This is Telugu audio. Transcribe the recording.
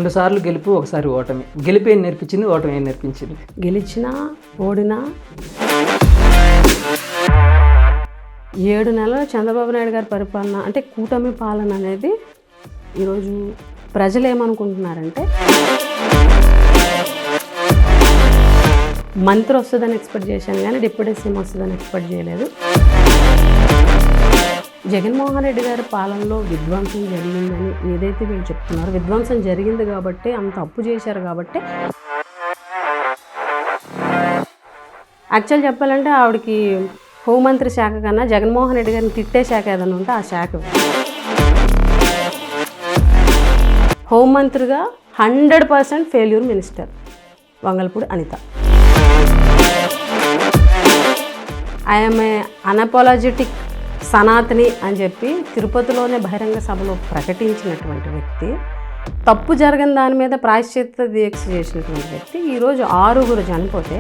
2 సార్లు గెలుపు, ఒకసారి ఓటమి. గెలుపు ఏం నేర్పించింది, ఓటమి ఏం నేర్పించింది? గెలిచినా ఓడినా 7 నెలలు చంద్రబాబు నాయుడు గారి పరిపాలన అంటే కూటమి పాలన అనేది ఈరోజు ప్రజలు ఏమనుకుంటున్నారంటే మంత్రి వస్తుందని ఎక్స్పెక్ట్ చేశాను కానీ డిప్యూటీ సీఎం వస్తుందని ఎక్స్పెక్ట్ చేయలేదు. జగన్మోహన్ రెడ్డి గారి పాలనలో విధ్వంసం జరిగిందని ఏదైతే వీళ్ళు చెప్తున్నారో, విధ్వంసం జరిగింది కాబట్టి, అంత అప్పు చేశారు కాబట్టి, యాక్చువల్ చెప్పాలంటే ఆవిడకి హోంమంత్రి శాఖ కన్నా జగన్మోహన్ రెడ్డి గారిని తిట్టే శాఖ ఏదైనా ఉంటే ఆ శాఖ. హోంమంత్రిగా 100% failure minister Vangalapudi Anitha. I'm unapologetic సనాతని అని చెప్పి తిరుపతిలోనే బహిరంగ సభలో ప్రకటించినటువంటి వ్యక్తి, తప్పు జరిగిన దాని మీద ప్రాయశ్చిత్త దీక్ష చేసినటువంటి వ్యక్తి ఈరోజు 6 చనిపోతే